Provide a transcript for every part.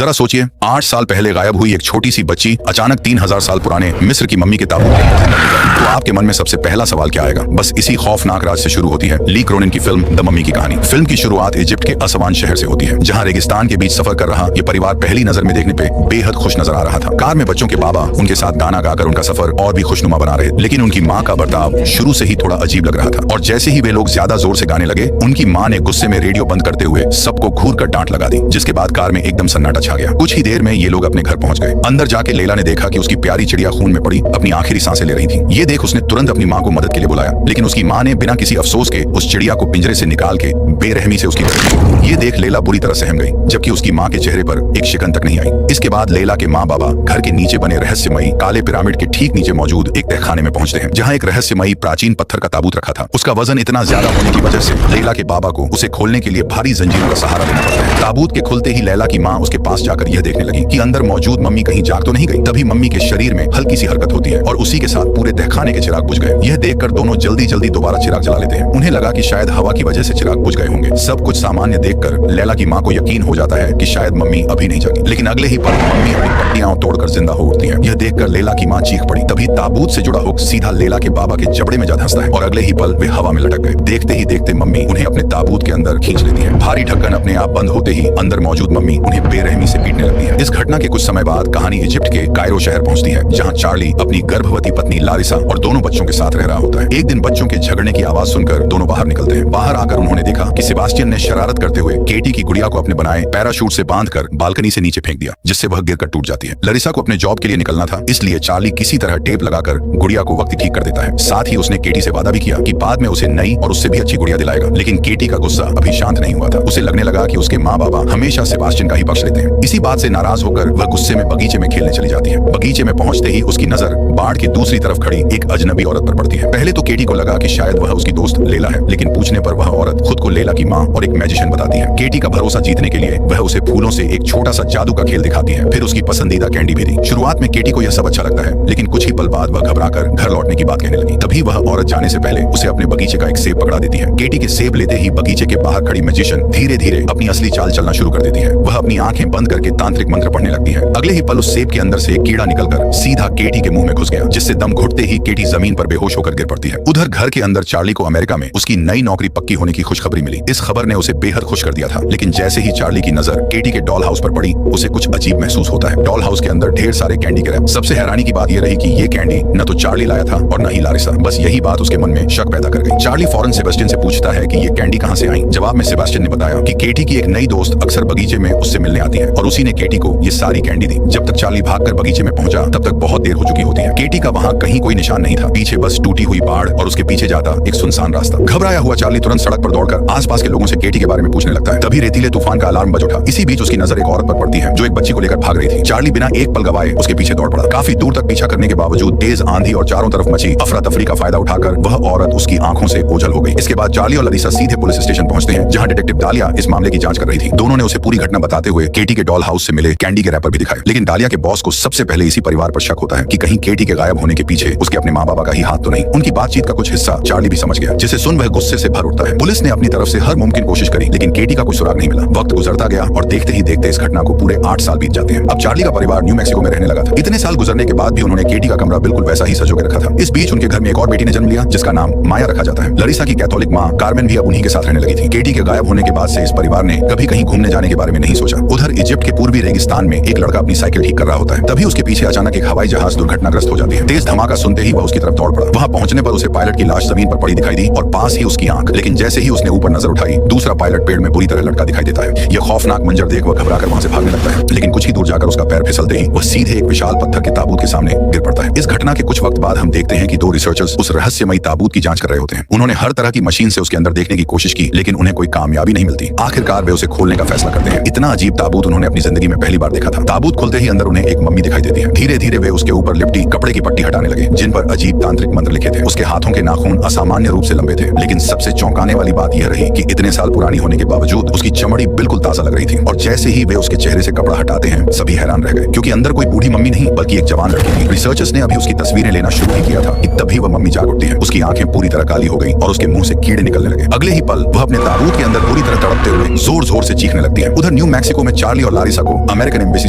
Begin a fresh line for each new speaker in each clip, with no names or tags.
जरा सोचिए, 8 साल पहले गायब हुई एक छोटी सी बच्ची अचानक 3000 साल पुराने मिस्र की मम्मी के ताबूत में, तो आपके मन में सबसे पहला सवाल क्या आएगा? बस इसी खौफनाक राज से शुरू होती है ली क्रोनिन की फिल्म द मम्मी की कहानी। फिल्म की शुरुआत इजिप्ट के असवान शहर से होती है, जहां रेगिस्तान के बीच सफर कर रहा ये परिवार पहली नजर में देखने पे बेहद खुश नजर आ रहा था। कार में बच्चों के बाबा उनके साथ गाना गाकर उनका सफर और भी खुशनुमा बना रहे, लेकिन उनकी माँ का बर्ताव शुरू से ही थोड़ा अजीब लग रहा था। और जैसे ही वे लोग ज्यादा जोर से गाने लगे, उनकी माँ ने गुस्से में रेडियो बंद करते हुए सबको घूर कर डांट लगा दी, जिसके बाद कार में एकदम सन्नाटा छा गया। कुछ ही देर में ये लोग अपने घर पहुंच गए। अंदर जाके लैला ने देखा कि उसकी प्यारी चिड़िया खून में पड़ी अपनी आखिरी सांसें ले रही थी। ये देख उसने तुरंत अपनी माँ को मदद के लिए बुलाया, लेकिन उसकी माँ ने बिना किसी अफसोस के उस चिड़िया को पिंजरे से निकाल के बेरहमी से उसकी तरफ। ये देख लैला बुरी तरह सहम गई, जबकि उसकी माँ के चेहरे पर एक शिकन तक नहीं आई। इसके बाद लैला के माँ बाबा घर के नीचे बने रहस्यमयी काले पिरामिड के ठीक नीचे मौजूद एक तहखाने में पहुंचते हैं, जहाँ एक रहस्यमयी प्राचीन पत्थर का ताबूत रखा था। उसका वजन इतना ज्यादा होने की वजह से लैला के बाबा को उसे खोलने के लिए भारी जंजीरों का सहारा लेना पड़ता है। ताबूत के खुलते ही लैला की माँ उसके पास जाकर यह देखने लगी कि अंदर मौजूद मम्मी कहीं जाग तो नहीं गई। तभी मम्मी के शरीर में हल्की सी हरकत होती है और उसी के साथ पूरे तहखाने के चिराग बुझ गए। यह देखकर दोनों जल्दी जल्दी दोबारा चिराग जला लेते हैं। उन्हें लगा कि शायद हवा की वजह से चिराग बुझ गए होंगे। सब कुछ सामान्य देखकर लैला की माँ को यकीन हो जाता है कि शायद मम्मी अभी नहीं जागी, लेकिन अगले ही पल मम्मी अपनी पट्टियां तोड़कर जिंदा हो उठती है। यह देखकर लैला की माँ चीख पड़ी। तभी ताबूत से जुड़ा हुक सीधा लैला के बाबा के जबड़े में जा धंसता है और अगले ही पल वे हवा में लटक गए। देखते ही देखते मम्मी उन्हें अपने ताबूत के अंदर खींच लेती है। भारी ढक्कन अपने आप बंद होते ही अंदर मौजूद मम्मी उन्हें बेरहमी से पीटने लगती है। इस घटना के कुछ समय बाद कहानी इजिप्ट के कायरो शहर पहुंचती है, जहां चार्ली अपनी गर्भवती पत्नी लारिसा और दोनों बच्चों के साथ रह रहा होता है। एक दिन बच्चों के झगड़ने की आवाज सुनकर दोनों बाहर निकलते हैं। बाहर आकर उन्होंने देखा कि सेबास्टियन ने शरारत करते हुए केटी की गुड़िया को अपने बनाए पैराशूट से बांधकर बालकनी से नीचे फेंक दिया, जिससे वह गिरकर टूट जाती है। लारिसा को अपने जॉब के लिए निकलना था, इसलिए चार्ली किसी तरह टेप लगाकर गुड़िया को वक्त ठीक कर देता है। साथ ही उसने केटी से वादा भी किया कि बाद में उसे नई और उससे भी अच्छी गुड़िया दिलाएगा। लेकिन केटी का गुस्सा अभी शांत नहीं हुआ था। उसे लगने लगा कि उसके माँ बाबा हमेशा सेबास्टियन का ही पक्ष लेते हैं। इसी बात से नाराज होकर वह गुस्से में बगीचे में खेलने चली जाती है। बगीचे में पहुंचते ही उसकी नजर बाढ़ की दूसरी तरफ खड़ी एक अजनबी औरत पर पड़ती है। पहले तो केटी को लगा कि शायद वह उसकी दोस्त लैला है, लेकिन पूछने पर वह औरत खुद को लैला की माँ और एक मैजिशियन बताती है। केटी का भरोसा जीतने के लिए वह उसे फूलों से एक छोटा सा जादू का खेल दिखाती है, फिर उसकी पसंदीदा कैंडी भी दी। शुरुआत में केटी को यह सब अच्छा लगता है, लेकिन कुछ ही पल बाद वह घबराकर घर लौटने की बात कहने लगी। तभी वह औरत जाने से पहले उसे अपने बगीचे का एक सेब पकड़ा देती है। केटी के सेब लेते ही बगीचे के बाहर खड़ी मैजिशियन धीरे धीरे अपनी असली चाल चलना शुरू कर देती है। वह अपनी आंखें बंद करके तांत्रिक मंत्र पढ़ने लगती है। अगले ही पल उस सेब के अंदर से एक कीड़ा निकलकर सीधा केटी के मुंह में घुस गया, जिससे दम घुटते ही केटी जमीन पर बेहोश होकर गिर पड़ती है। उधर घर के अंदर चार्ली को अमेरिका में उसकी नई नौकरी पक्की होने की खुशखबरी मिली। इस खबर ने उसे बेहद खुश कर दिया था, लेकिन जैसे ही चार्ली की नजर केटी के डॉल हाउस पर पड़ी, उसे कुछ अजीब महसूस होता है। डॉल हाउस के अंदर ढेर सारे कैंडी के रैप। सबसे हैरानी की बात यह रही कि ये कैंडी न तो चार्ली लाया था और न ही लारिसा। बस यही बात उसके मन में शक पैदा कर गई। चार्ली फौरन सेबास्टियन से पूछता है कि ये कैंडी कहां से आई। जवाब में सेबास्टियन ने बताया कि केटी की एक नई दोस्त अक्सर बगीचे में उससे मिलने आती है और उसी ने केटी को ये सारी कैंडी दी। जब तक चार्ली भागकर बगीचे में पहुंचा, तब तक बहुत देर हो चुकी होती है। केटी का वहां कहीं कोई निशान नहीं था। पीछे बस टूटी हुई बाढ़ और उसके पीछे जाता एक सुनसान रास्ता। घबराया हुआ चार्ली तुरंत सड़क पर दौड़कर आसपास के लोगों से केटी के बारे में पूछने लगता है। तभी रेतीले तूफान का अलार्म बज उठा। इसी बीच उसकी नजर एक औरत पर पड़ती है, जो एक बच्ची को लेकर भाग रही थी। चार्ली बिना एक पल गवाए उसके पीछे दौड़ पड़ा। काफी दूर तक पीछा करने के बावजूद तेज आंधी और चारों तरफ मची अफरा तफरी का फायदा उठाकर वह औरत उसकी आंखों से ओझल हो गई। इसके बाद चार्ली और लारिसा सीधे पुलिस स्टेशन पहुंचते हैं, जहां डिटेक्टिव डालिया इस मामले की जांच कर रही थी। दोनों ने उसे पूरी घटना बताते हुए केटी के डॉल हाउस से मिले कैंडी के रैपर भी दिखाए, लेकिन डालिया के बॉस को सबसे पहले इसी परिवार पर शक होता है कि कहीं केटी के गायब होने के पीछे उसके अपने माँ बाबा का ही हाथ तो नहीं। उनकी बातचीत का कुछ हिस्सा चार्ली भी समझ गया, जिसे सुन वह गुस्से से भर उठता है। पुलिस ने अपनी तरफ से हर मुमकिन कोशिश करी, लेकिन केटी का कोई सुराग नहीं मिला। वक्त गुजरता गया और देखते ही देखते इस घटना को पूरे 8 साल बीत जाते हैं। अब चार्ली का परिवार न्यू मैक्सिको में रहने लगा था। इतने साल गुजरने के बाद भी उन्होंने केटी का कमरा बिल्कुल वैसा ही सजो के रखा था। इस बीच उनके घर में एक और बेटी ने जन्म लिया, जिसका नाम माया रखा जाता है। लारिसा की कैथोलिक माँ कार्मेन भी अब उन्हीं के साथ रहने लगी थी। केटी के गायब होने के बाद से इस परिवार ने कभी कहीं घूमने जाने के बारे में नहीं सोचा। उधर इजिप्ट के पूर्वी रेगिस्तान में एक लड़का अपनी साइकिल ठीक कर रहा होता है। तभी उसके पीछे अचानक एक हवाई जहाज दुर्घटनाग्रस्त हो जाती है। तेज धमाका सुनते ही वह उसकी तरफ दौड़ पड़ा। वहां पहुंचने पर उसे पायलट की लाश जमीन पर पड़ी दिखाई दी और पास ही उसकी आंख। लेकिन जैसे ही उसने ऊपर नजर उठाई, दूसरा पायलट पेड़ में बुरी तरह लटका दिखाई देता है। यह खौफनाक मंजर देख वह घबराकर वहां से भागने लगता है, लेकिन कुछ ही दूर जाकर उसका पैर फिसलते ही वह सीधे एक विशाल पत्थर के ताबूत के सामने गिर पड़ता है। इस घटना के कुछ वक्त बाद हम देखते हैं कि 2 रिसर्चर्स उस रहस्यमयी ताबूत की जांच कर रहे होते हैं। उन्होंने हर तरह की मशीन से उसके अंदर देखने की कोशिश की, लेकिन उन्हें कोई कामयाबी नहीं मिलती। आखिरकार वे उसे खोलने का फैसला करते हैं। इतना अजीब ताबूत उन्होंने अपनी जिंदगी में पहली बार देखा था। ताबूत खुलते ही अंदर उन्हें एक मम्मी दिखाई देती है। धीरे धीरे वे उसके ऊपर लिपटी कपड़े की पट्टी हटाने लगे, जिन पर अजीब तांत्रिक मंत्र लिखे थे। उसके हाथों के नाखून असामान्य रूप से लंबे थे, लेकिन सबसे चौंकाने वाली बात यह रही कि इतने साल पुरानी होने के बावजूद उसकी चमड़ी बिल्कुल ताजा लग रही थी। और जैसे ही वे उसके चेहरे से कपड़ा हटाते हैं, सभी हैरान रह गए, क्योंकि अंदर कोई बूढ़ी मम्मी नहीं बल्कि एक जवान लड़की थी। रिसर्चर्स ने अभी उसकी तस्वीरें लेना शुरू ही किया था कि तभी वह मम्मी जाग उठती है। उसकी आंखें पूरी तरह काली हो गई और उसके मुंह से कीड़े निकलने लगे। अगले ही पल वह अपने ताबूत के अंदर पूरी तरह तड़पते हुए जोर जोर से चीखने लगती है। उधर न्यू मैक्सिको में चार्ली और लारिसा को अमेरिकन एम्बेसी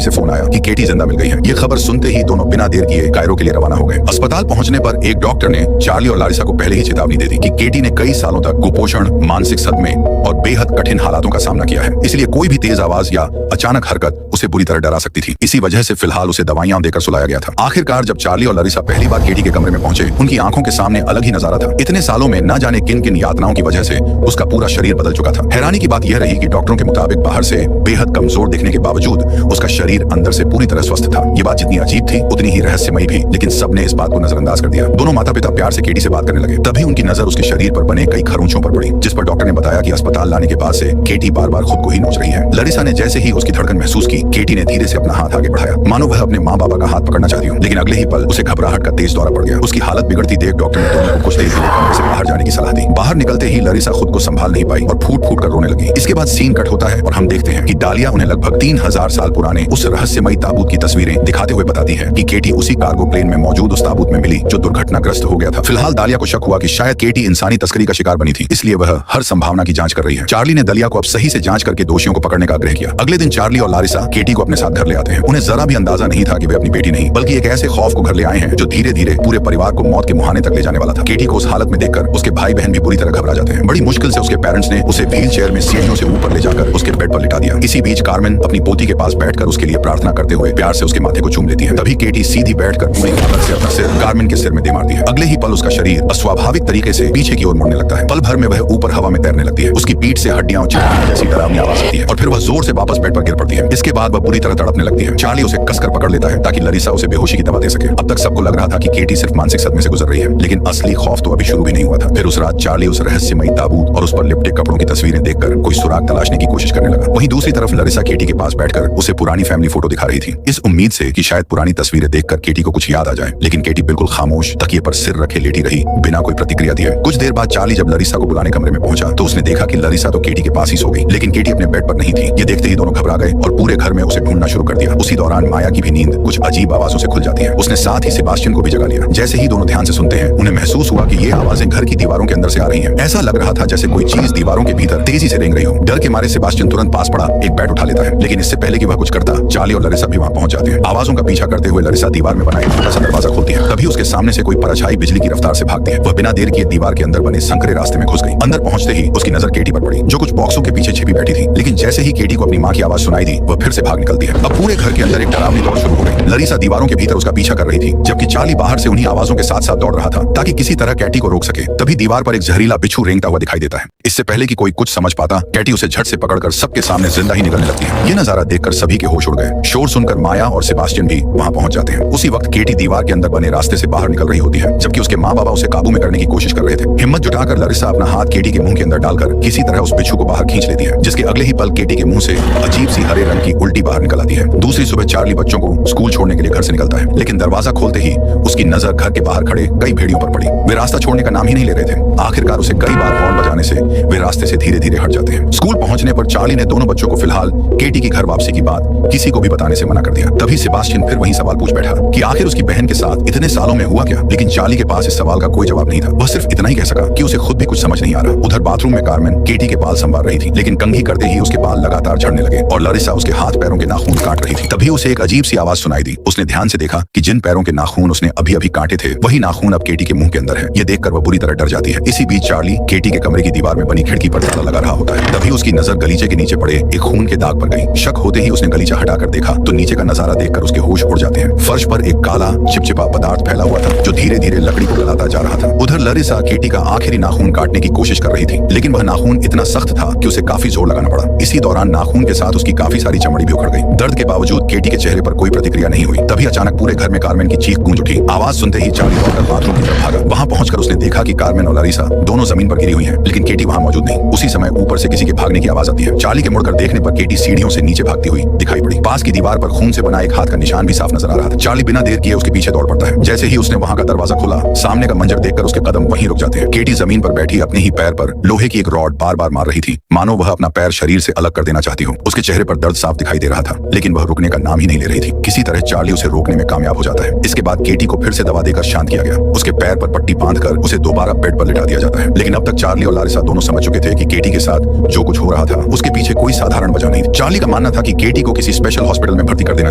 से फोन आया कि केटी जिंदा मिल गई है। ये खबर सुनते ही दोनों बिना देर किए कायरो के लिए रवाना हो गए। अस्पताल पहुंचने पर एक डॉक्टर ने चार्ली और लारिसा को पहले ही चेतावनी दे दी कि केटी ने कई सालों तक कुपोषण, मानसिक सदमे और बेहद कठिन हालातों का सामना किया है, इसलिए कोई भी तेज आवाज या अचानक हरकत उसे बुरी तरह डरा सकती थी। इसी वजह से फिलहाल उसे दवाइयां देकर सुलाया गया था। आखिरकार जब चार्ली और लारिसा पहली बार केटी के कमरे में पहुंचे, उनकी आंखों के सामने अलग ही नजारा था। इतने सालों में न जाने किन किन यातनाओं की वजह से उसका पूरा शरीर बदल चुका था। हैरानी की बात यह रही कि डॉक्टरों के मुताबिक बाहर से बेहद कमजोर दिखने के बावजूद उसका शरीर अंदर से पूरी तरह स्वस्थ था। ये बात जितनी अजीब थी उतनी ही रहस्यमयी भी, लेकिन सबने इस बात को नजरअंदाज कर दिया। दोनों माता पिता प्यार से केटी से बात करने लगे। तभी उनकी नजर उसके शरीर पर बने कई खरोंचों पर पड़ी, जिस पर डॉक्टर ने बताया कि अस्पताल लाने के बाद से केटी बार बार खुद को ही नोच रही है। लारिसा ने जैसे ही उसकी धड़कन महसूस की, केटी ने धीरे से अपना हाथ आगे बढ़ाया, मानो वह अपने माँ बाबा का हाथ पकड़ना चाहती हो। लेकिन अगले ही पल उसे घबराहट का तेज दौरा पड़ गया। उसकी हालत बिगड़ती देख डॉक्टर ने दोनों को कुछ देर के लिए कमरे से बाहर जाने की सलाह दी। बाहर निकलते ही लारिसा खुद को संभाल नहीं पाई और फूट फूट कर रोने लगी। इसके बाद सीन कट होता है और हम देखते हैं कि डालिया उन्हें लगभग 3000 साल पुराने उस रहस्यमयी ताबूत की तस्वीरें दिखाते हुए बताती है कि केटी उसी कार्गो प्लेन में मौजूद उस ताबूत में मिली जो दुर्घटनाग्रस्त हो गया था। फिलहाल डालिया को शक हुआ कि शायद केटी इंसानी तस्करी का शिकार बनी थी, इसलिए वह हर संभावना की जांच कर रही है। चार्ली ने डालिया को अब सही से जांच करके दोषियों को पकड़ने का आग्रह किया। अगले दिन चार्ली और लारिसा केटी को अपने साथ घर ले आते हैं। उन्हें जरा भी अंदाजा नहीं था कि वे अपनी बेटी नहीं बल्कि एक ऐसे खौफ को घर ले आए हैं जो धीरे धीरे पूरे परिवार को मौत के मुहाने तक ले जाने वाला था। केटी को उस हालत में देखकर उसके भाई बहन भी बुरी तरह घबरा जाते हैं। बड़ी मुश्किल से उसके पेरेंट्स ने उसे व्हील चेयर में सीढ़ियों से ऊपर ले जाकर उसके बेड पर लिटा दिया। इसी बीच कार्मेन अपनी पोती के पास बैठकर उसके लिए प्रार्थना करते हुए प्यार से उसके माथे को चूम लेती है। तभी केटी सीधी बैठकर पूरी हिम्मत से अपना सिर कार्मेन के सिर में दे मारती है। अगले ही पल उसका शरीर अस्वाभाविक तरीके से पीछे की ओर मुड़ने लगता है। पल भर में वह ऊपर हवा में तैरने लगती है। उसकी पीठ से हड्डियां उछलने जैसी डरावनी आवाज आती है और फिर वह जोर से वापस बेड पर गिर पड़ती है। इसके बाद वह बुरी तरह तड़पने लगती है। चार्ली उसे कसकर पकड़ लेता है ताकि लारिसा उसे बेहोशी की दवा दे सके। अब तक सबको लग रहा था कि केटी सिर्फ मानसिक सदमे से गुजर रही है, लेकिन असली खौफ तो अभी शुरू भी नहीं हुआ था। फिर उस रात चार्ली उस रहस्यमयी ताबूत और उस पर लिपटे कपड़ों की तस्वीरें देखकर कोई सुराग तलाशने की कोशिश करने लगा। वहीं दूसरी तरफ लारिसा केटी के पास बैठकर उसे पुरानी फैमिली फोटो दिखा रही थी, इस उम्मीद से कि शायद पुरानी तस्वीरें देखकर केटी को कुछ याद आ जाए। लेकिन केटी बिल्कुल खामोश तकिए पर सिर रखे लेटी रही, बिना कोई प्रतिक्रिया दिए। कुछ देर बाद चार्ली जब लारिसा को बुलाने कमरे में पहुंचा तो उसने देखा कि लारिसा तो केटी के पास ही सो गई, लेकिन केटी अपने बेड पर नहीं थी। ये देखते ही दोनों घबरा गए और पूरे घर में उसे ढूंढना शुरू कर दिया। उसी दौरान माया की भी नींद कुछ अजीब आवाजों से खुल जाती है। उसने साथ ही सेबास्टियन को भी जगा लिया। जैसे ही दोनों ध्यान से सुनते हैं, उन्हें महसूस हुआ कि ये आवाजें घर की दीवारों के अंदर से आ रही हैं। ऐसा लग रहा था जैसे कोई चीज दीवारों के भीतर तेजी से रेंग रही हो। डर के मारे सेबास्टियन तुरंत पास पड़ा एक बैट उठा लेता है, लेकिन इससे पहले कि वह कुछ करता, चार्ली और लारिसा भी वहां पहुंच जाते हैं। आवाजों का पीछा करते हुए लारिसा दीवार में बना एक छोटा सा दरवाजा खोलती है। तभी उसके सामने से कोई परछाई बिजली की रफ्तार से भागती है। वह बिना देर किए दीवार के अंदर बने संकरे रास्ते में घुस गई। अंदर पहुंचते ही उसकी नजर केटी पर पड़ी, जो कुछ बॉक्सों के पीछे छिपी बैठी थी। लेकिन जैसे ही केटी को अपनी माँ की आवाज सुनाई दी, वह फिर से भाग निकलती है। अब पूरे घर के अंदर एक डरावनी दौड़ शुरू हो गई। लारिसा दीवारों के भीतर उसका पीछा कर रही थी, जबकि चार्ली बाहर से उन्हीं आवाजों के साथ साथ दौड़ रहा था ताकि किसी तरह कैटी को रोक सके। तभी दीवार पर एक जहरीला बिच्छू रेंगता हुआ दिखाई देता है। इससे पहले कि कोई कुछ समझ पाता, कैटी उसे झट से पकड़कर सबके सामने जिंदा ही निकलने लगती है। ये नजारा देखकर सभी के होश उड़ गए। शोर सुनकर माया और सेबास्टियन भी वहां पहुंच जाते हैं। उसी वक्त केटी दीवार के अंदर बने रास्ते से बाहर निकल रही होती है, जबकि उसके माँ बाबा उसे काबू में करने की कोशिश कर रहे थे। हिम्मत जुटाकर लारिसा अपना हाथ केटी के मुंह के अंदर डालकर किसी तरह उस बिच्छू को बाहर खींच लेती है, जिसके अगले ही पल केटी के मुंह से अजीब सी हरे रंग की उल्टी बाहर निकल आती है। दूसरी सुबह चार्ली बच्चों को स्कूल छोड़ने के लिए घर से निकलता है, लेकिन दरवाजा खोलते ही उसकी नजर घर के बाहर खड़े कई भेड़ियों पर पड़ी। वे रास्ता छोड़ने का नाम ही नहीं ले रहे थे। आखिरकार उसे कई बार हॉर्न बजाने से वे रास्ते से धीरे धीरे हट जाते हैं। स्कूल पहुंचने पर चार्ली ने दोनों बच्चों को फिलहाल केटी की घर वापसी की बात किसी को भी बताने से मना कर दिया। तभी सेबास्टियन फिर वही सवाल पूछ बैठा कि आखिर उसकी बहन के साथ इतने सालों में हुआ क्या। लेकिन चार्ली के पास इस सवाल का कोई जवाब नहीं था। वह सिर्फ इतना ही कह सका कि उसे खुद भी कुछ समझ नहीं आ रहा। उधर बाथरूम में कार्मेन केटी के बाल संवार रही थी, लेकिन कंघी करते ही उसके बाल लगातार झड़ने लगे और लारिसा उसके हाथ पैरों के नाखून काट रही थी। तभी उसे एक अजीब सी आवाज सुनाई दी। उसने ध्यान से देखा कि जिन पैरों के नाखून उसने अभी अभी काटे थे, वही नाखून अब केटी के मुंह के अंदर है। ये देखकर वह बुरी तरह डर जाती है। इसी बीच चार्ली केटी के कमरे की दीवार में बनी खिड़की पर ताला लगा रहा होता है। तभी उसकी नजर गलीचे के नीचे पड़े एक खून के दाग पर गई। शक होते ही उसने गलीचा हटाकर देखा तो नीचे का नजारा देखकर उसके होश उड़ जाते हैं। फर्श पर एक काला चिपचिपा पदार्थ फैला हुआ था जो धीरे धीरे लकड़ी को गलाता जा रहा था। उधर लारिसा केटी का आखिरी नाखून काटने की कोशिश कर रही थी, लेकिन वह नाखून इतना सख्त था कि उसे काफी जोर लगाना पड़ा। इसी दौरान नाखून के साथ उसकी काफी सारी चमड़ी भी उखड़ गई। दर्द के बावजूद केटी के चेहरे पर कोई प्रतिक्रिया नहीं हुई। तभी अचानक पूरे घर में कार्मेन की चीख गूंज उठी। आवाज सुनते ही चार्ली दौड़कर बाथरूम की तरफ भागा। वहां पहुंचकर उसने देखा कि कार्मेन और लारिसा दोनों जमीन पर गिरी हुई हैं, लेकिन केटी वहां मौजूद नहीं। उसी समय ऊपर से किसी के भागने की आवाज आती है। चार्ली के मुड़कर देखने पर केटी सीढ़ियों से नीचे भागती हुई दिखाई पड़ी। पास की दीवार पर खून से बना एक हाथ का निशान भी साफ नजर आ रहा था। चार्ली बिना देर किए उसके पीछे दौड़ पड़ता है। जैसे ही उसने वहां का दरवाजा खोला, सामने का मंजर देखकर उसके कदम वहीं रुक जाते हैं। केटी जमीन पर बैठी अपने ही पैर पर लोहे की एक रॉड बार बार मार रही थी, मानो वह अपना पैर शरीर से अलग कर देना चाहती हो। उसके चेहरे पर दर्द साफ दिखाई दे रहा था, लेकिन वह रुकने का नाम ही नहीं ले रही थी। किसी तरह चार्ली उसे रोकने में कामयाब हो जाता है। इसके बाद केटी को फिर से दवा देकर शांत किया गया। उसके पैर पर पट्टी बांधकर उसे दोबारा बेड पर लिटा दिया जाता है। लेकिन अब तक चार्ली और लारिसा दोनों समझ चुके थे कि केटी के साथ जो कुछ हो रहा था उसके पीछे कोई साधारण वजह नहीं थी। चार्ली का मानना था कि केटी को किसी स्पेशल हॉस्पिटल में भर्ती कर देना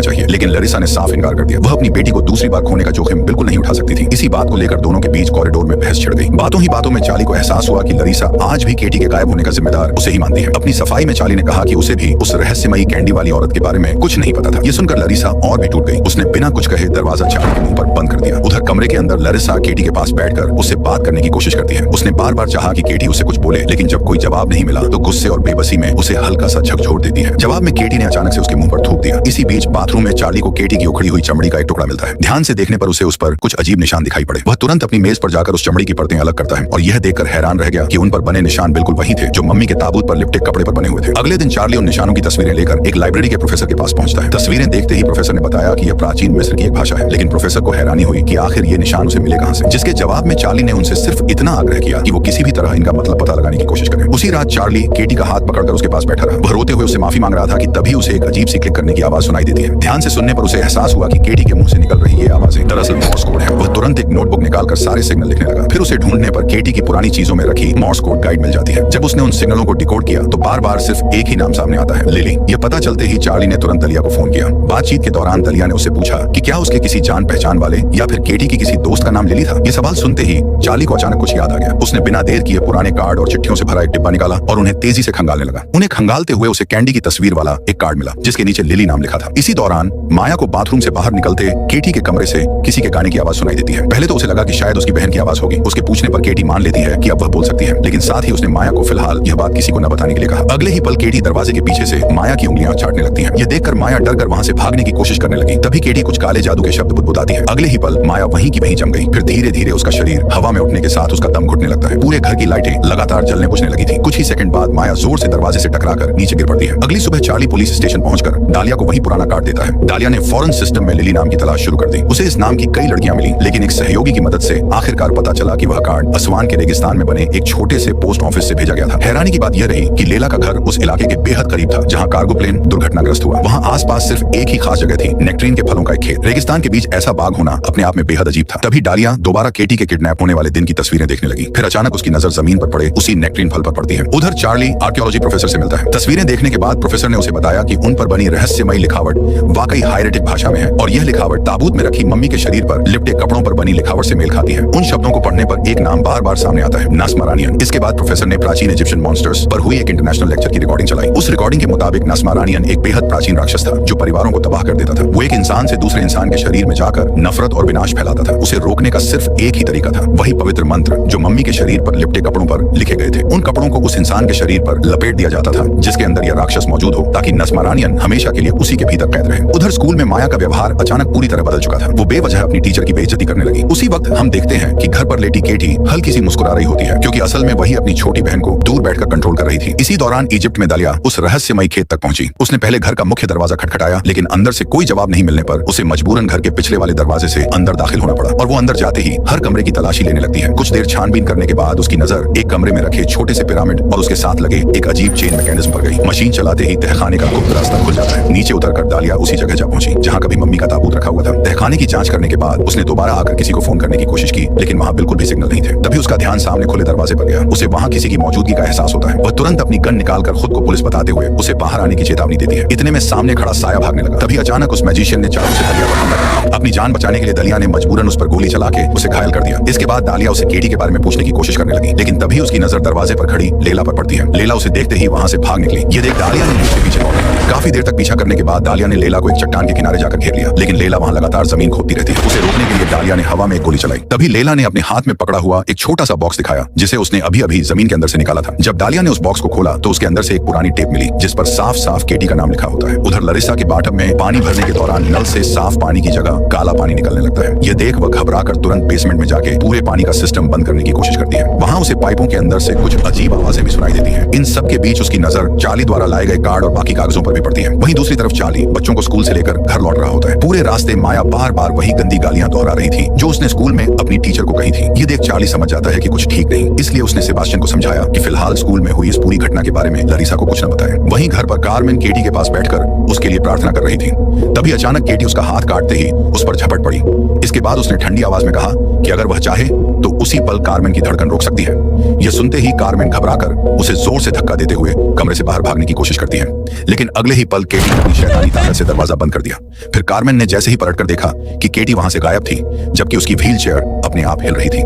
चाहिए, लेकिन लरिसा ने साफ इनकार कर दिया। वह अपनी बेटी को दूसरी बार खोने का जोखिम बिल्कुल नहीं उठा सकती थी। इसी बात को लेकर दोनों के बीच कॉरिडोर में बहस छिड़ गई। बातों ही बातों में चार्ली को एहसास हुआ कि लरिसा आज भी केटी के गायब होने का जिम्मेदार उसे ही मानती है। अपनी सफाई में चार्ली ने कहा कि उसे भी उस रहस्यमयी कैंडी वाली औरत के बारे में कुछ नहीं पता था। ये सुनकर लरिसा और भी टूट गई। उसने बिना कुछ कहे दरवाजा चार्ली के मुंह पर बंद कर दिया। उधर कमरे के अंदर लरिसा केटी के पास बैठकर उससे बात करने की कोशिश करती है। उसने बार बार चाहा कि केटी उसे कुछ बोले, लेकिन जब कोई जवाब नहीं मिला तो गुस्से और बेबसी में उसे हल्का सा झकझोर देती है। जवाब में केटी ने अचानक से उसके मुंह पर थूक दिया। इसी बीच बाथरूम में चार्ली को केटी की उखड़ी हुई चमड़ी का एक टुकड़ा मिलता है। ध्यान से देखने पर उसे उस पर कुछ अजीब निशान दिखाई पड़े। वह तुरंत अपनी मेज पर जाकर उस चमड़ी की परतें अलग करता है और यह देखकर हैरान रह गया कि उन पर बने निशान बिल्कुल वही थे जो मम्मी के ताबूत पर लिपटे कपड़े पर बने हुए थे। अगले दिन चार्ली उन निशानों की तस्वीरें लेकर एक लाइब्रेरी के प्रोफेसर के पास पहुंचता है। तस्वीरें देखते ही प्रोफेसर ने बताया कि यह प्राचीन मिस्र की एक भाषा है, लेकिन प्रोफेसर को हैरानी हुई कि आखिर ये निशान उसे मिले कहां से। जिसके जवाब में चार्ली ने उनसे सिर्फ इतना आग्रह किया कि वो किसी भी तरह इनका मतलब पता लगाने की कोशिश करें। उसी रात चार्ली केटी का हाथ पकड़कर उसके पास बैठा रहा। वह रोते हुए उससे माफी मांग रहा था कि तभी उसे एक अजीब सी क्लिक करने की आवाज सुनाई देती है। ध्यान से सुनने पर उसे एहसास हुआ कि केटी के मुंह से निकल रही ये आवाजें दरअसल मॉर्स कोड है। वह तुरंत एक नोटबुक निकालकर सारे सिग्नल लिखने लगा। फिर उसे ढूंढने पर केटी की पुरानी चीजों में रखी मॉर्स कोड गाइड मिल जाती है। जब उसने उन सिग्नलों को डिकोड किया तो बार बार सिर्फ एक ही नाम सामने आता है, लिली। यह पता चलते ही चार्ली ने तुरंत दलिया को फोन किया। बातचीत के दौरान दलिया ने उससे पूछा कि क्या उसके किसी जान पहचान वाले या फिर केटी की किसी दोस्त का नाम लिली था। ये सवाल सुनते ही चार्ली को अचानक कुछ याद आ गया। उसने बिना देर किए पुराने कार्ड और चिट्ठियों से भरा एक डिब्बा निकाला और उन्हें तेजी से खंगालने लगा। उन्हें खंगालते हुए उसे कैंडी की तस्वीर वाला एक कार्ड मिला जिसके नीचे लिली नाम लिखा था। इसी दौरान माया को बाथरूम से बाहर निकलते केटी के कमरे से किसी के गाने की आवाज सुनाई देती है। पहले तो उसे लगा कि शायद उसकी बहन की आवाज होगी। उसके पूछने पर केटी मान लेती है कि अब वह बोल सकती है, लेकिन साथ ही उसने माया को फिलहाल यह बात किसी को न बताने के लिए कहा। अगले ही पल केटी दरवाजे के पीछे से माया की उंगलियां चाटने लगती है। यह देखकर माया डर कर वहां से भागने की कोशिश करने लगी। तभी केटी कुछ काले जादू के शब्द बुदबुदाती है। अगले ही पल माया वहीं की वहीं जम गई। फिर धीरे धीरे उसका शरीर हवा में उठने के साथ उसका दम घुटने लगता है। पूरे घर की लाइटें लगातार जलने बुझने लगी थी। कुछ ही सेकंड बाद माया जोर से दरवाजे से टकराकर नीचे गिर पड़ती है। अगली सुबह चार्ली पुलिस स्टेशन पहुंचकर दालिया को वही पुराना कार्ड देता है। दालिया ने फौरन सिस्टम में लिली नाम की तलाश शुरू कर दी। उसे इस नाम की कई लड़कियां मिली, लेकिन एक सहयोगी की मदद से आखिरकार पता चला कि वह कार्ड असवान के रेगिस्तान में बने एक छोटे से पोस्ट ऑफिस से भेजा गया था। हैरानी की बात यह रही कि लेला का घर उस इलाके के बेहद करीब था जहां कार्गो प्लेन दुर्घटनाग्रस्त हुआ। वहां आसपास सिर्फ एक ही खास जगह थी, नेक्ट्रीन के फलों का एक खेत। रेगिस्तान के बीच ऐसा बाग होना अपने आप में बेहद अजीब था। तभी डालिया दोबारा केटी के किडनैप होने वाले दिन की तस्वीरें देखने लगी। फिर अचानक उसकी नजर जमीन पर पड़े उसी नेक्ट्रीन फल पर पड़ती है। उधर चार्ली आर्कियोलॉजी प्रोफेसर से मिलता है। तस्वीरें देखने के बाद प्रोफेसर ने उसे बताया कि उन पर बनी रहस्यमयी लिखावट वाकई हायरेटिक भाषा में है और यह लिखावट ताबूत में रखी मम्मी के शरीर पर लिपटे कपड़ों पर बनी लिखावट से मेल खाती है। उन शब्दों को पढ़ने पर एक नाम बार बार सामने आता है, नास्मारानियन। इसके बाद प्रोफेसर ने प्राचीन इजिप्शियन मॉन्स्टर्स पर हुई एक इंटरनेशनल लेक्चर की रिकॉर्डिंग चलाई। उस रिकॉर्डिंग के मुताबिक नास्मारानियन एक बेहद प्राचीन राक्षस था जो परिवारों को तबाह कर देता था। वो एक इंसान से दूसरे इंसान के शरीर में जाकर नफरत और विनाश फैलाता था। उसे रोकने का सिर्फ एक ही तरीका था, वही पवित्र मंत्र जो मम्मी के शरीर पर लिपटे कपड़ों पर लिखे गए थे। उन कपड़ों को उस इंसान के शरीर पर लपेट दिया जाता था जिसके अंदर यह राक्षस मौजूद हो, ताकि नास्मारानियन हमेशा के लिए उसी के भीतर कैद रहे। उधर स्कूल में माया का व्यवहार अचानक पूरी तरह बदल चुका था। वो बेवजह अपनी टीचर की बेइज्जती करने लगी। उसी वक्त हम देखते हैं कि घर पर लेटी केटी हल्की सी मुस्कुरा रही होती है, क्योंकि असल में वही अपनी छोटी बहन को दूर बैठकर कंट्रोल कर रही थी। इसी दौरान इजिप्ट में दालिया उस रहस्यमयी खेत तक पहुंची। उसने पहले घर का मुख्य दरवाजा खटखटाया, लेकिन अंदर से कोई जवाब नहीं मिलने पर उसे मजबूरन घर के पिछले वाले दरवाजे से अंदर दाखिल होना पड़ा और वो अंदर जाते ही हर कमरे की तलाशी लेने लगती है। कुछ देर छानबीन करने के बाद उसकी नजर एक कमरे में रखे छोटे से पिरामिड और उसके साथ लगे एक अजीब चेन मैकेनिज्म पर गई। मशीन चलाते ही तहखाने का गुप्त रास्ता खुल जाता है। नीचे उतरकर दालिया उसी जगह जा पहुंची जहां कभी मम्मी का ताबूत रखा हुआ था। तहखाने की जांच करने के बाद उसने दोबारा आकर किसी को फोन करने की कोशिश की, लेकिन वहां बिल्कुल भी सिग्नल नहीं थे। तभी उसका ध्यान सामने खुले दरवाजे पर गया। उसे वहां किसी की मौजूदगी का एहसास होता है। वह तुरंत अपनी गन निकालकर खुद को पुलिस बताते हुए उसे बाहर आने की चेतावनी देती है। इतने में सामने खड़ा साया भागने लगा। तभी अचानक उस मैजिशियन ने चाकू से दलिया पर हमला किया। अपनी जान बचाने के लिए दलिया ने मजबूरन उस पर गोली चला के उसे घायल कर दिया। इसके बाद दालिया उसे केटी के बारे में पूछने की कोशिश करने लगी, लेकिन तभी उसकी नजर दरवाजे पर खड़ी लेला पर पड़ती है। लेला उसे देखते ही वहां से भाग निकली। ये देख दालिया ने उसके पीछे दौड़ लिया। काफी देर तक पीछा करने के बाद दालिया ने लेला को एक चट्टान के किनारे जाकर घेर लिया, लेकिन लेला वहां लगातार जमीन खोदती रहती है। उसे रोकने के लिए दालिया ने हवा में एक गोली चलाई। तभी लेला ने अपने हाथ में पकड़ा हुआ एक छोटा सा बॉक्स दिखाया जिसे उसने अभी अभी जमीन के अंदर से निकाला था। जब दालिया ने उस बॉक्स को खोला तो उसके अंदर से एक पुरानी टेप मिली जिस पर साफ साफ केटी का नाम लिखा होता है। उधर लरिसा के बाथटब में पानी भरने के दौरान नल से साफ पानी की जगह काला पानी निकलने लगता है। यह देख वह घबराकर तुरंत बेसमेंट में जाके पूरे पानी का सिस्टम बंद करने की कोशिश करती है। वहां उसे पाइपों के अंदर से कुछ अजीब आवाजें भी सुनाई देती हैं। इन सब के बीच उसकी नजर चार्ली द्वारा लाए गए कार्ड और बाकी कागजों पर भी पड़ती है। वहीं दूसरी तरफ चार्ली बच्चों को स्कूल से लेकर घर लौट रहा होता है। पूरे रास्ते माया बार बार वही गंदी गालियां दोहरा रही थी जो उसने स्कूल में अपनी टीचर को कही थी। ये देख चार्ली समझ जाता है कि कुछ ठीक नहीं, इसलिए उसने सेबास्टियन को समझाया कि फिलहाल स्कूल में हुई इस पूरी घटना के बारे में लरिसा को कुछ न बताए। वहीं घर पर कार्मेन केटी के पास बैठकर उसके लिए प्रार्थना कर रही थी। तभी अचानक केटी उसका हाथ काटते ही उस पर झपट पड़ी। इसके बाद उसने ठंडी आवाज में कहा कि अगर वह चाहे तो उसी पल कार्मेन की धड़कन रोक सकती है। यह सुनते ही कार्मेन घबराकर उसे जोर से धक्का देते हुए कमरे से बाहर भागने की कोशिश करती है, लेकिन अगले ही पल केटी ने अपनी शैतानी ताकत से दरवाजा बंद कर दिया। फिर कार्मेन ने जैसे ही पलटकर देखा कि केटी वहां से गायब थी, जबकि उसकी व्हील चेयर अपने आप हिल रही थी।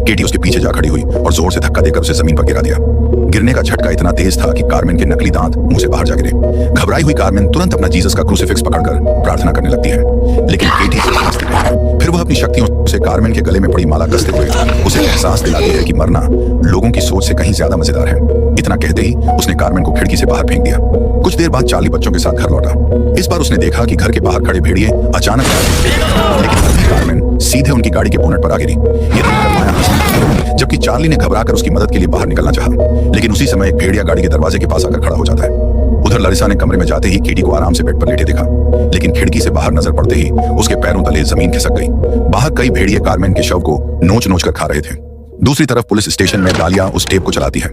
केटी उसके पीछे जा खड़ी हुई और जोर से धक्का देकर उसे जमीन पर गिरा दिया। गिरने का झटका इतना तेज था कि कार्मेन के नकली दांत मुंह से बाहर जा गिरे। घबराई हुई कार्मेन तुरंत अपना जीसस का क्रूसीफिक्स पकड़कर प्रार्थना करने लगती है, लेकिन केटी से समझती है। फिर वह अपनी शक्तियों से कार्मेन के गले में पड़ी माला कसते हुए उसे एहसास दिलाती है कि मरना लोगों की सोच से कहीं ज्यादा मजेदार है। इतना कहते ही उसने कार्मेन को खिड़की से बाहर फेंक दिया। कुछ देर बाद चार्ली बच्चों के साथ घर लौटा। इस बार उसने देखा कि घर के बाहर खड़े भेड़िए अचानक लेकिन तभी कार्मेन सीधे उनकी गाड़ी के बोनट पर आ गिरी। ये देखकर माया हंसने लगी, जबकि चार्ली ने घबराकर उसकी मदद के लिए बाहर निकलना चाहा, लेकिन उसी समय एक भेड़िया गाड़ी के दरवाजे के पास आकर खड़ा हो जाता है। उधर लरिसा ने कमरे में जाते ही केटी को आराम से बेड पर लेटे देखा, लेकिन खिड़की से बाहर नजर पड़ते ही उसके पैरों तले जमीन खिसक गई। बाहर कई भेड़िए कार्मेन के शव को नोच नोच कर खा रहे थे। दूसरी तरफ पुलिस स्टेशन में दालिया उस टेप को चलाती है।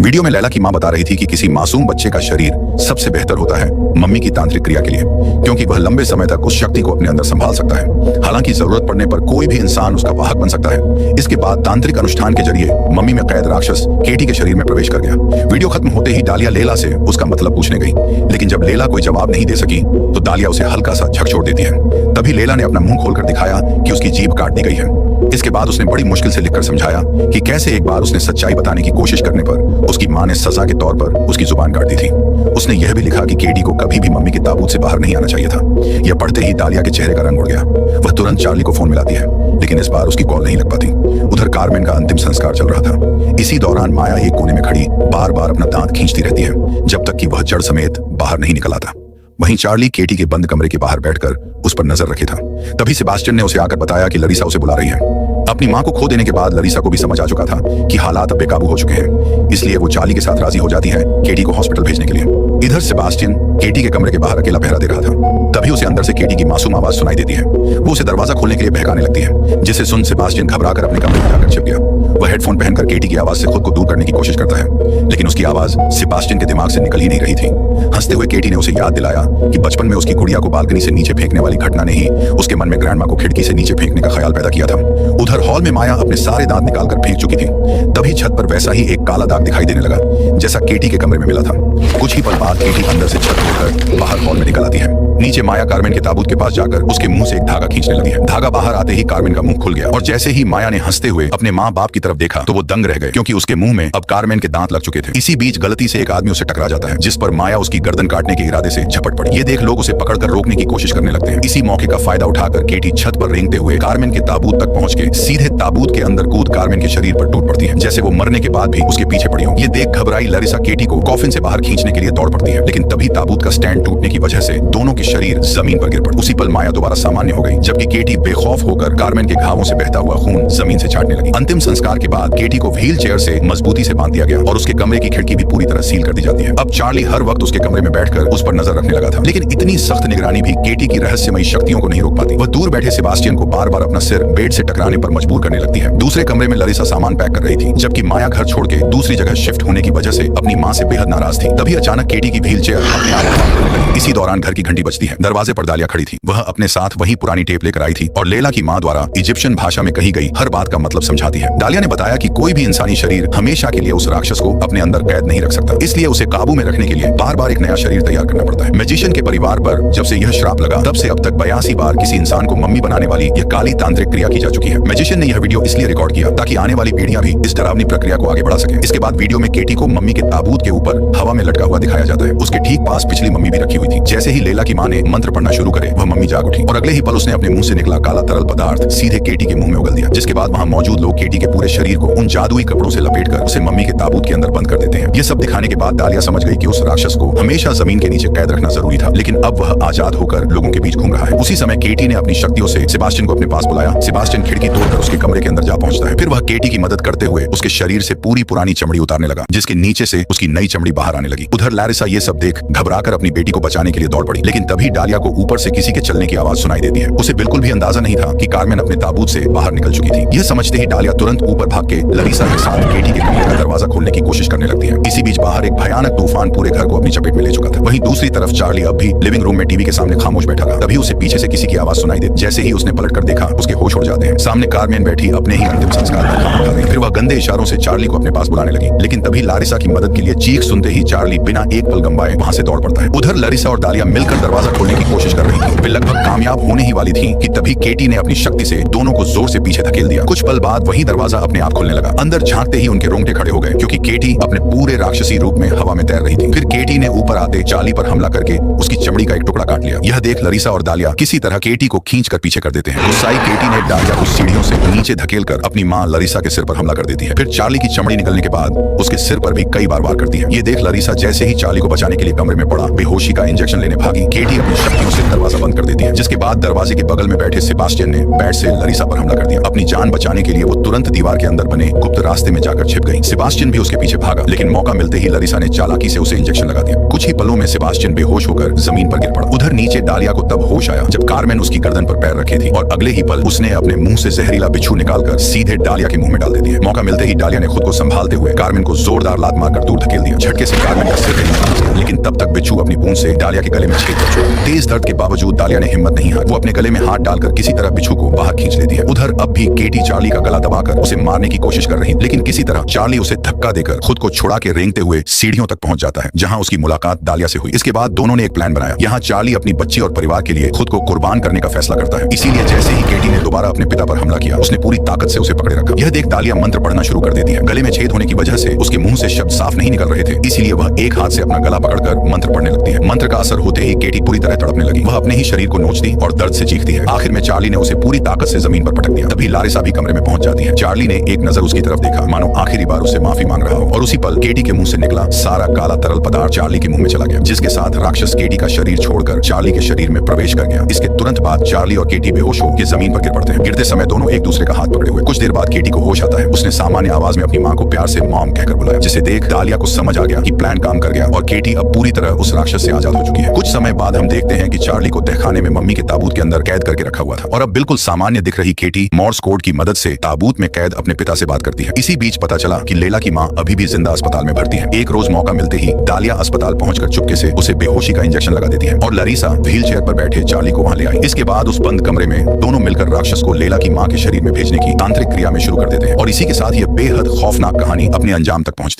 वीडियो में लैला की मां बता रही थी कि किसी मासूम बच्चे का शरीर सबसे बेहतर होता है मम्मी की तांत्रिक क्रिया के लिए, क्योंकि वह लंबे समय तक उस शक्ति को अपने अंदर संभाल सकता है। हालांकि जरूरत पड़ने पर कोई भी इंसान उसका वाहक बन सकता है। इसके बाद तांत्रिक अनुष्ठान के जरिए मम्मी में कैद राक्षस केटी के शरीर में प्रवेश कर गया। वीडियो खत्म होते ही दालिया लेला से उसका मतलब पूछने गई, लेकिन जब लेला कोई जवाब नहीं दे सकी तो दालिया उसे हल्का सा झकझोर देती है। तभी लेला ने अपना मुंह खोलकर दिखाया कि उसकी जीभ काट दी गई है। इसके बाद उसने बड़ी मुश्किल से लिखकर समझाया कि कैसे एक बार उसने सच्चाई बताने की कोशिश करने पर उसकी मां ने सजा के तौर पर उसकी जुबान काट दी थी। उसने यह भी लिखा कि केटी को कभी भी मम्मी के ताबूत से बाहर नहीं आना चाहिए था। यह पढ़ते ही दालिया के चेहरे का रंग उड़ गया। वह तुरंत चार्ली को फोन मिलाती है, लेकिन इस बार उसकी कॉल नहीं लग पाती। उधर कार्मेन का अंतिम संस्कार चल रहा था। इसी दौरान माया एक कोने में खड़ी बार बार अपना दांत खींचती रहती है, जब तक कि वह जड़ समेत बाहर नहीं निकल आता। वहीं चार्ली केटी के बंद कमरे के बाहर बैठकर उस पर नजर रखे था। तभी सेबास्टियन ने उसे आकर बताया कि लरिसा उसे बुला रही है। अपनी मां को खो देने के बाद लरिसा को भी समझ आ चुका था कि हालात अब बेकाबू हो चुके हैं, इसलिए वो चार्ली के साथ राजी हो जाती है केटी को हॉस्पिटल भेजने के लिए। इधर सेबास्टियन केटी के कमरे के बाहर अकेला पहरा दे रहा था। तभी उसे अंदर से केटी की मासूम आवाज सुनाई देती है। वो उसे दरवाजा खोलने के लिए बहकाने लगती है, जिसे सुन सेबास्टियन घबराकर अपने कमरे में जाकर छिप गया। वह हेडफोन पहनकर केटी की आवाज से खुद को दूर करने की कोशिश करता है, लेकिन उसकी आवाज सेबास्टियन के दिमाग से निकल ही नहीं रही थी। हंसते हुए केटी ने उसे याद दिलाया कि बचपन में उसकी गुड़िया को बालकनी से नीचे फेंकने वाली घटना ने ही उसके मन में ग्रैंडमा को खिड़की से नीचे फेंकने का ख्याल पैदा किया था। उधर हॉल में माया अपने सारे दांत निकालकर फेंक चुकी थी। तभी छत पर वैसा ही एक काला दाग दिखाई देने लगा, जैसा केटी के कमरे में मिला था। कुछ ही पल बाद केटी अंदर से छत तोड़कर बाहर हॉल में निकल आती है। नीचे माया कार्मेन के ताबूत के पास जाकर उसके मुंह से एक धागा खींचने लगी है। धागा बाहर आते ही कार्मेन का मुंह खुल गया और जैसे ही माया ने हंसते हुए अपने माँ बाप की तरफ देखा तो वो दंग रह गए, क्योंकि उसके मुंह में अब कार्मेन के दांत लग चुके थे। इसी बीच गलती से एक आदमी उसे टकरा जाता है, जिस पर माया उसकी गर्दन काटने के इरादे से झपट पड़ी। ये देख लोग उसे पकड़कर रोकने की कोशिश करने लगते हैं। इसी मौके का फायदा उठाकर केटी छत पर रेंगते हुए कार्मेन के ताबूत तक पहुंच के सीधे ताबूत के अंदर कूद कार्मेन के शरीर पर टूट पड़ती है, जैसे वो मरने के बाद भी उसके पीछे पड़ी हो। ये देख घबराई लरिसा केटी को कॉफिन से बाहर खींचने के लिए दौड़ पड़ती है, लेकिन तभी ताबूत का स्टैंड टूटने की वजह से दोनों के शरीर जमीन पर गिर पड़े। उसी पल माया दोबारा सामान्य हो गई, जबकि केटी बेखौफ होकर कार्मेन के घावों से बहता हुआ खून जमीन से छाटने लगी। अंतिम संस्कार के बाद केटी को व्हील चेयर से मजबूती से बांध दिया गया और उसके कमरे की खिड़की भी पूरी तरह सील कर दी जाती है। अब चार्ली हर वक्त उसके कमरे में बैठकर उस पर नजर रखने लगा था, लेकिन इतनी सख्त निगरानी भी केटी की रहस्यमयी शक्तियों को नहीं रोक पाती। वह दूर बैठे सेबास्टियन को बार बार अपना सिर बेड से टकराने पर मजबूर करने लगती है। दूसरे कमरे में लरिसा सामान पैक कर रही थी, जबकि माया घर छोड़ के दूसरी जगह शिफ्ट होने की वजह से अपनी मां से बेहद नाराज थी। तभी अचानक केटी की व्हील चेयर अपने आप काम करने लगी। इसी दौरान घर की घंटी बजती है। दरवाजे पर दालिया खड़ी थी। वह अपने साथ वही पुरानी टेप लेकर आई थी और लेला की मां द्वारा इजिप्शियन भाषा में कही गई हर बात का मतलब समझाती है। दालिया ने बताया कि कोई भी इंसानी शरीर हमेशा के लिए उस राक्षस को अपने अंदर कैद नहीं रख सकता, इसलिए उसे काबू में रखने के लिए बार बार एक नया शरीर तैयार करना पड़ता है। मैजिशियन के परिवार पर जब से यह श्राप लगा तब से अब तक 82 बार किसी इंसान को मम्मी बनाने वाली यह काली तांत्रिक क्रिया की जा चुकी है। मैजिशियन ने यह वीडियो इसलिए रिकॉर्ड किया ताकि आने वाली पीढ़ियां भी इस डरावनी प्रक्रिया को आगे बढ़ा सके। इसके बाद वीडियो में केटी को मम्मी के ताबूत के ऊपर हवा में लटका हुआ दिखाया जाता है। उसके ठीक पास पिछली मम्मी भी रखी हुई थी। जैसे ही लेला की मां ने मंत्र पढ़ना शुरू करे वह मम्मी जाग उठी और अगले ही पल उसने अपने मुंह से निकला काला तरल पदार्थ सीधे केटी के मुंह में उगल दिया, जिसके बाद वहां मौजूद लोग केटी के पूरे शरीर को उन जादुई कपड़ों से लपेटकर उसे मम्मी के ताबूत के अंदर बंद कर देते हैं। ये सब दिखाने के बाद दालिया समझ गई कि उस राक्षस को हमेशा जमीन के नीचे कैद रखना जरूरी था, लेकिन अब वह आजाद होकर लोगों के बीच घूम रहा है। उसी समय केटी ने अपनी शक्तियों से सेबास्टियन को अपने पास बुलाया। सेबास्टियन खिड़की तोड़कर उसके कमरे के अंदर जा पहुंचता है। फिर वह केटी की मदद करते हुए उसके शरीर से पूरी पुरानी चमड़ी उतारने लगा, जिसके नीचे से उसकी नई चमड़ी बाहर आने लगी। उधर लैरिसा लारिसा ये सब देख घबराकर अपनी बेटी को बचाने के लिए दौड़ पड़ी, लेकिन तभी डालिया को ऊपर से किसी के चलने की आवाज सुनाई देती है। उसे बिल्कुल भी अंदाजा नहीं था कि कार्मेन अपने ताबूत से बाहर निकल चुकी थी। यह समझते ही डालिया तुरंत ऊपर भाग के लारिसा के साथ केटी के कमरे का दरवाजा खोलने की कोशिश करने लगती है। इसी बीच बाहर एक भयानक तूफान पूरे घर को अपनी चपेट में ले चुका था। वहीं दूसरी तरफ चार्ली अब भी लिविंग रूम में टीवी के सामने खामोश बैठा था। तभी उसे पीछे से किसी की आवाज सुनाई दी। जैसे ही उसने पलट कर देखा, उसके होश उड़ जाते हैं। सामने कार्मेन बैठी अपने ही अंतिम संस्कार का खाना खा रही। फिर वह गंदे इशारों से चार्ली को अपने पास बुलाने लगी, लेकिन तभी लारिसा की मदद के लिए चीख सुनते ही चार्ली बिना एक पल गंवाए वहां से दौड़ पड़ता है। उधर लारिसा और डालिया मिलकर दरवाजा खोलने की कोशिश कर रही थी। वे लगभग कामयाब होने ही वाली थी कि तभी केटी ने अपनी शक्ति से दोनों को जोर से पीछे धकेल दिया। कुछ पल बाद वही दरवाजा अपने आप खुलने लगा। अंदर झांकते ही उनके रोंगटे खड़े हो गए, क्योंकि केटी अपने पूरे राक्षसी रूप में हवा में तैर रही थी। फिर केटी ने ऊपर आते चार्ली पर हमला करके उसकी चमड़ी का एक टुकड़ा काट लिया। यह देख लारिसा और डालिया किसी तरह केटी को खींचकर पीछे कर देते हैं। गुस्साई केटी ने डालिया को सीढ़ियों से नीचे धकेलकर अपनी मां लारिसा के सिर पर हमला कर देती है। फिर चार्ली की चमड़ी निकलने के बाद उसके सिर पर भी कई बार वार करती है। ये देख लारिसा जैसे ही चार्ली को बचाने के लिए कमरे में पड़ा बेहोशी का इंजेक्शन लेने भागी। केटी अपनी शक्तियों से दरवाजा बंद कर देती है, जिसके बाद दरवाजे के बगल में बैठे सेबास्टियन ने बैट से लारिसा पर हमला कर दिया। अपनी जान बचाने के लिए वो तुरंत दीवार के अंदर बने गुप्त रास्ते में जाकर छिप गई। सेबास्टियन भी उसके पीछे भागा, लेकिन मौका मिलते ही लारिसा ने चालाकी से उसे इंजेक्शन लगा दिया। कुछ ही पलों में सेबास्टियन बेहोश होकर जमीन पर गिर पड़ा। उधर नीचे डालिया को तब होश आया जब कार्मेन उसकी गर्दन पर पैर रखे थी, और अगले ही पल उसने अपने मुंह से जहरीला बिच्छू निकालकर सीधे डालिया के मुंह में डाल देती है। मौका मिलते ही डालिया ने खुद को संभालते हुए कार्मेन को जोरदार लात मारकर दूर धकेल दिया। झटके से कार्मेन का सिर कहीं, लेकिन तब तक बिच्छू अपनी पूंछ से डालिया के गले में छेद कर चुका। तेज दर्द के बावजूद डालिया ने हिम्मत नहीं हारी। वो अपने गले में हाथ डालकर किसी तरह बिच्छू को बाहर खींच लेती है। उधर अब भी केटी चार्ली का गला दबाकर उसे मारने की कोशिश कर रही, लेकिन किसी तरह चार्ली उसे धक्का देकर खुद को छुड़ा के रेंगते हुए सीढ़ियों तक पहुंच जाता है, जहां उसकी मुलाकात डालिया से हुई। इसके बाद दोनों ने एक प्लान बनाया। यहाँ चार्ली अपनी बच्ची और परिवार के लिए खुद को कुर्बान करने का फैसला करता है। इसीलिए जैसे ही केटी ने दोबारा अपने पिता पर हमला किया, उसने पूरी ताकत से उसे पकड़े रखा। यह देख डालिया मंत्र पढ़ना शुरू कर देती है। गले में छेद होने की वजह से उसके मुंह से शब्द साफ नहीं निकल रहे थे, इसीलिए वह एक हाथ से अपना गला पकड़कर मंत्र पढ़ने लगती है। मंत्र का असर होते ही केटी पूरी तरह तड़पने लगी। वह अपने ही शरीर को नोचती और दर्द से चीखती है। आखिर में चार्ली ने उसे पूरी ताकत से जमीन पर पटक दिया। तभी लारिसा भी कमरे में पहुंच जाती है। चार्ली ने एक नजर उसकी तरफ देखा, मानो आखिरी बार उससे माफी मांग रहा हो, और उसी पल केटी के मुंह से निकला सारा काला तरल पदार्थ चार्ली के मुंह में चला गया, जिसके साथ राक्षस केटी का शरीर छोड़कर चार्ली के शरीर में प्रवेश कर गया। इसके तुरंत बाद चार्ली और केटी बेहोश होकर जमीन पर गिर पड़ते हैं। गिरते समय दोनों एक दूसरे का हाथ पकड़े हुए। कुछ देर बाद केटी को होश आता है। उसने सामान्य आवाज में अपनी मां को प्यार से मॉम कहकर बुलाया, जिसे देख डालिया को समझ आ गया कि प्लान काम कर गया और केटी अब पूरी तरह उस राक्षस से आजाद हो चुकी है। कुछ समय बाद हम देखते हैं कि चार्ली को तहखाने में मम्मी के ताबूत के अंदर कैद करके रखा हुआ था, और अब बिल्कुल सामान्य दिख रही केटी मॉर्स कोड की मदद से ताबूत में कैद अपने पिता से बात करती है। इसी बीच पता चला कि लैला की मां अभी भी जिंदा अस्पताल में भर्ती है। एक रोज मौका मिलते ही डालिया अस्पताल पहुंचकर चुपके से उसे बेहोशी का इंजेक्शन लगा देती है, और लारिसा व्हील चेयर पर बैठे चार्ली को वहां ले आई। इसके बाद उस बंद कमरे में दोनों मिलकर राक्षस को लैला की मां के शरीर में भेजने की तांत्रिक क्रिया में शुरू कर देते हैं, और इसी के साथ यह बेहद खौफनाक कहानी अपने अंजाम तक पहुंचती है।